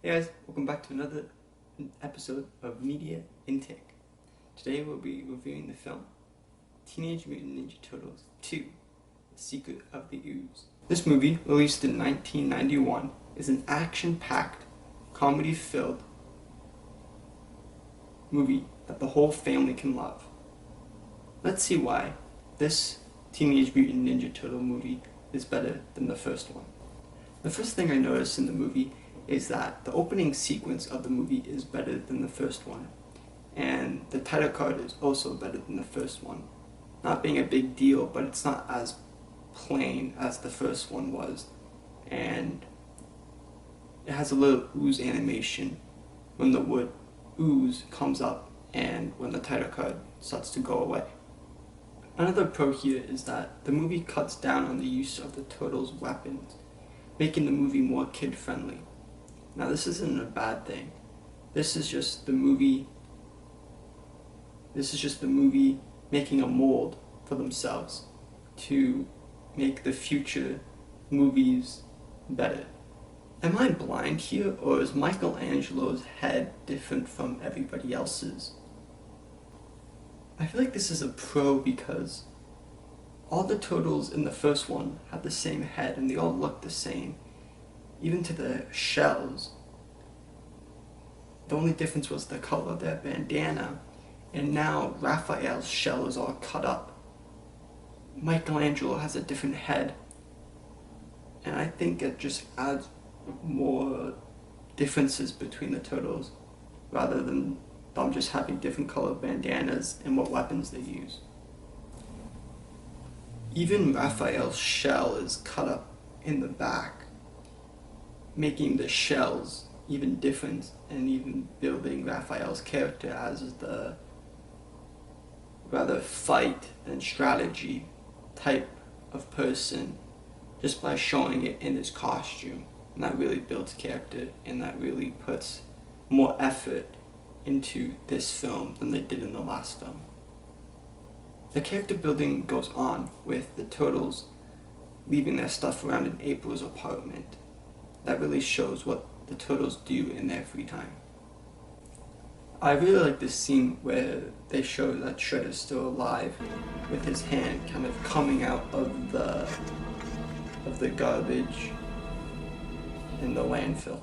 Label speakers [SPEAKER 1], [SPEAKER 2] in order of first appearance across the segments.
[SPEAKER 1] Hey guys, welcome back to another episode of Media Intake. Today we'll be reviewing the film Teenage Mutant Ninja Turtles 2, The Secret of the Ooze. This movie, released in 1991, is an action-packed, comedy-filled movie that the whole family can love. Let's see why this Teenage Mutant Ninja Turtle movie is better than the first one. The first thing I noticed in the movie is that the opening sequence of the movie is better than the first one, and the title card is also better than the first one. Not being a big deal, but it's not as plain as the first one was, and it has a little ooze animation when the word ooze comes up and when the title card starts to go away. Another pro here is that the movie cuts down on the use of the turtles' weapons, making the movie more kid-friendly. Now this isn't a bad thing. This is just the movie making a mold for themselves to make the future movies better. Am I blind here, or is Michelangelo's head different from everybody else's? I feel like this is a pro because all the turtles in the first one had the same head and they all looked the same. Even to the shells. The only difference was the color of their bandana, and now Raphael's shell is all cut up. Michelangelo has a different head, and I think it just adds more differences between the turtles, rather than them just having different colored bandanas and what weapons they use. Even Raphael's shell is cut up in the back, making the shells even different and even building Raphael's character as the rather fight and strategy type of person just by showing it in his costume. And that really builds character, and that really puts more effort into this film than they did in the last film. The character building goes on with the turtles leaving their stuff around in April's apartment. That really shows what the turtles do in their free time. I really like this scene where they show that Shredder's still alive, with his hand kind of coming out of the garbage in the landfill.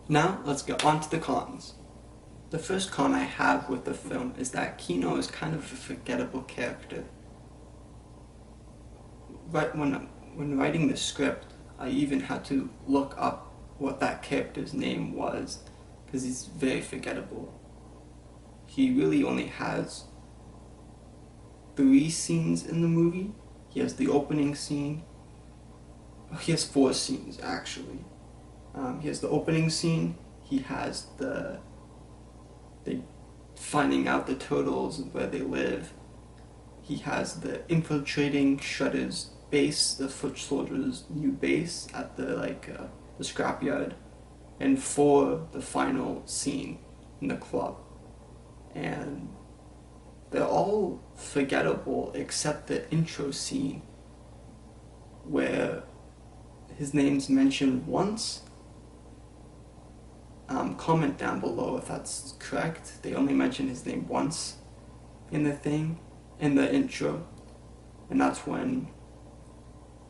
[SPEAKER 1] Now let's get on to the cons. The first con I have with the film is that Kino is kind of a forgettable character. Right when writing the script, I even had to look up what that character's name was, because he's very forgettable. He really only has 3 scenes in the movie. He has the opening scene. He has 4 scenes, actually. He has the opening scene. He has the finding out the turtles and where they live. He has the infiltrating Shredder's base, the foot soldiers' new base at the scrapyard, and for the final scene in the club. And they're all forgettable except the intro scene where his name's mentioned once. Comment down below if that's correct. They only mention his name once in the intro, and that's when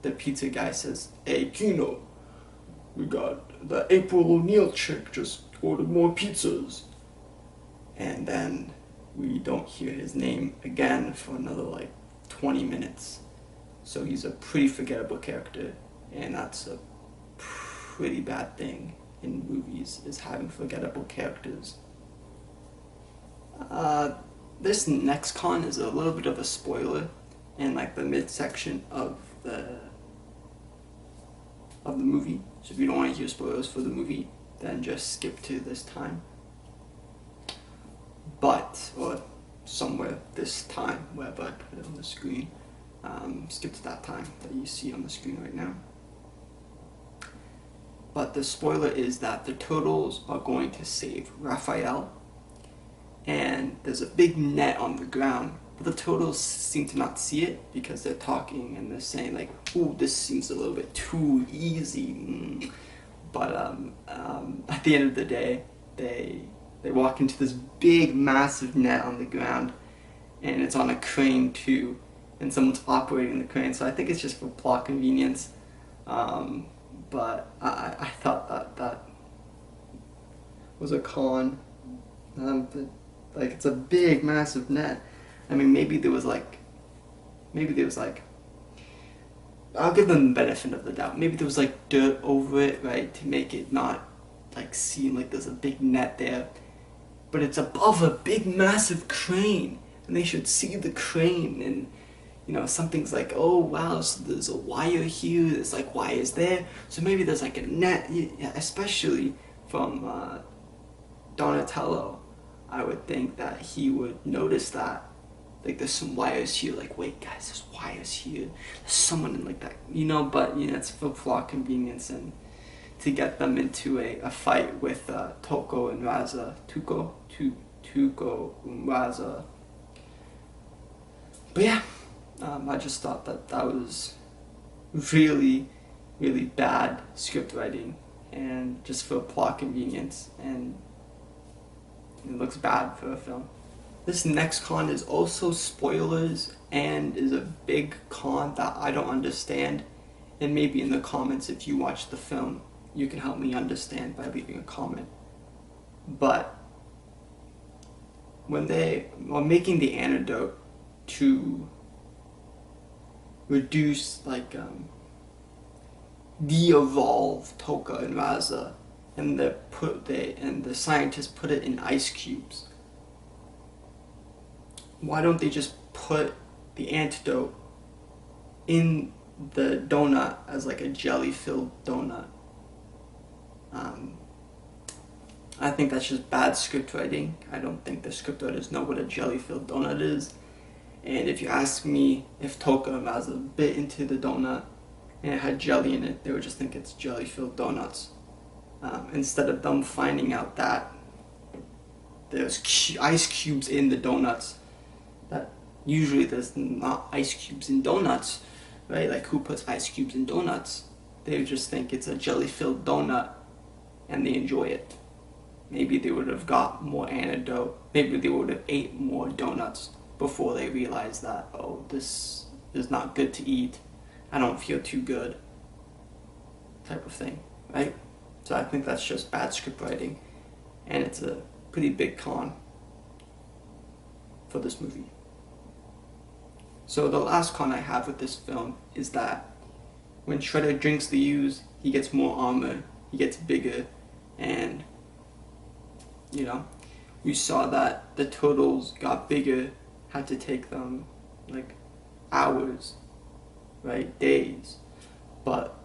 [SPEAKER 1] the pizza guy says, "Hey Kino, we got the April O'Neil chick just ordered more pizzas." And then we don't hear his name again for another 20 minutes. So he's a pretty forgettable character, and that's a pretty bad thing in movies, is having forgettable characters. This next con is a little bit of a spoiler in the midsection of the movie. So if you don't want to hear spoilers for the movie, then just skip to this time. Or somewhere this time, wherever I put it on the screen. Skip to that time that you see on the screen right now. But the spoiler is that the turtles are going to save Raphael, and there's a big net on the ground, but the turtles seem to not see it because they're talking and they're saying ooh, this seems a little bit too easy. But at the end of the day, they walk into this big, massive net on the ground, and it's on a crane too, and someone's operating the crane. So I think it's just for plot convenience. But I thought that was a con. But, like, it's a big, massive net. I mean, maybe there was like, I'll give them the benefit of the doubt. Maybe there was like dirt over it, right, to make it not like seem like there's a big net there. But it's above a big, massive crane, and they should see the crane. And you know, something's like, oh wow, so there's a wire here. There's like wires there. So maybe there's like a net, especially from Donatello. I would think that he would notice that. Like, there's some wires here, like, wait guys, there's wires here, there's someone in like that, you know. But you know, it's for plot convenience and to get them into a fight with Tuco and Raza. But yeah, I just thought that was really, really bad script writing, and just for plot convenience, and it looks bad for a film. This next con is also spoilers and is a big con that I don't understand. And maybe in the comments, if you watch the film, you can help me understand by leaving a comment. But when they were making the antidote to reduce, like, de-evolve Toka and Raza, and the scientists put it in ice cubes. Why don't they just put the antidote in the donut as like a jelly-filled donut? I think that's just bad script writing. I don't think the script writers know what a jelly-filled donut is. And if you ask me if Toka and Raza bit into the donut and it had jelly in it, they would just think it's jelly-filled donuts. Instead of them finding out that there's ice cubes in the donuts. That usually there's not ice cubes in donuts, right? Like, who puts ice cubes in donuts? They just think it's a jelly-filled donut and they enjoy it. Maybe they would have got more antidote. Maybe they would have ate more donuts before they realized that, oh, this is not good to eat. I don't feel too good. Type of thing, right? So I think that's just bad script writing, and it's a pretty big con for this movie. So the last con I have with this film is that when Shredder drinks the ooze, he gets more armor, he gets bigger, and you know, we saw that the turtles got bigger, had to take them like hours, right, days. But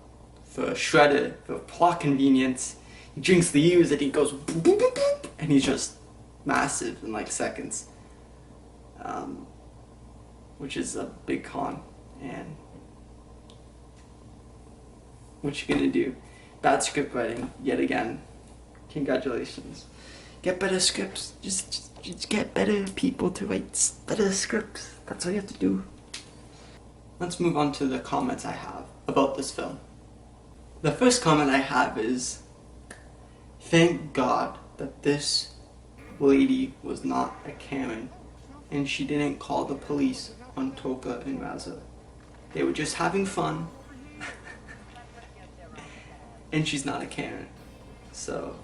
[SPEAKER 1] for Shredder, for plot convenience, he drinks the ooze and he goes boop, boop, boop, boop, and he's just massive in like seconds. Which is a big con, and what you gonna do? Bad script writing yet again. Congratulations. Get better scripts. Just get better people to write better scripts. That's all you have to do. Let's move on to the comments I have about this film. The first comment I have is, thank God that this lady was not a Karen and she didn't call the police on Toka and Raza. They were just having fun and she's not a Karen. So,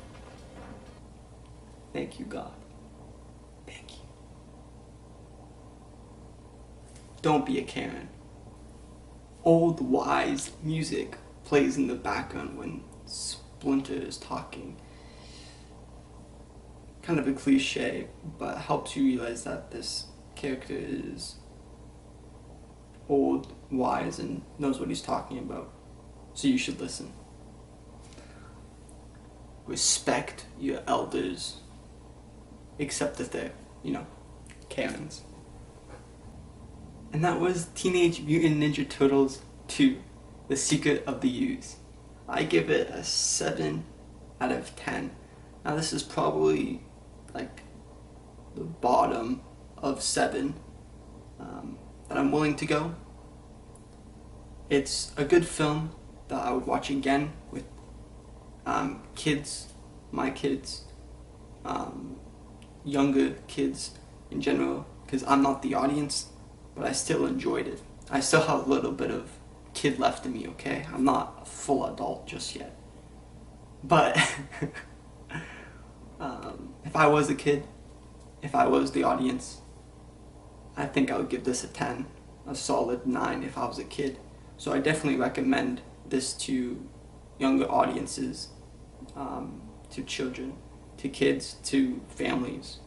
[SPEAKER 1] thank you, God. Thank you. Don't be a Karen. Old wise music plays in the background when Splinter is talking. Kind of a cliche, but helps you realize that this character is old, wise, and knows what he's talking about. So you should listen. Respect your elders, except if they're, you know, Karens. And that was Teenage Mutant Ninja Turtles 2, The Secret of the Ooze. I give it a 7 out of 10. Now this is probably like the bottom of 7 that I'm willing to go. It's a good film that I would watch again with kids my kids, younger kids in general, because I'm not the audience, but I still enjoyed it. I still have a little bit of kid left in me, okay? I'm not a full adult just yet. But if I was a kid, if I was the audience, I think I would give this a 10, a solid 9 if I was a kid. So I definitely recommend this to younger audiences, to children, to kids, to families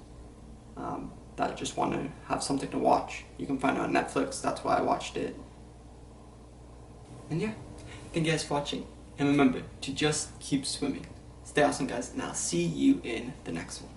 [SPEAKER 1] that just want to have something to watch. You can find it on Netflix, that's why I watched it. And yeah, thank you guys for watching. And remember to just keep swimming. Stay awesome, guys, and I'll see you in the next one.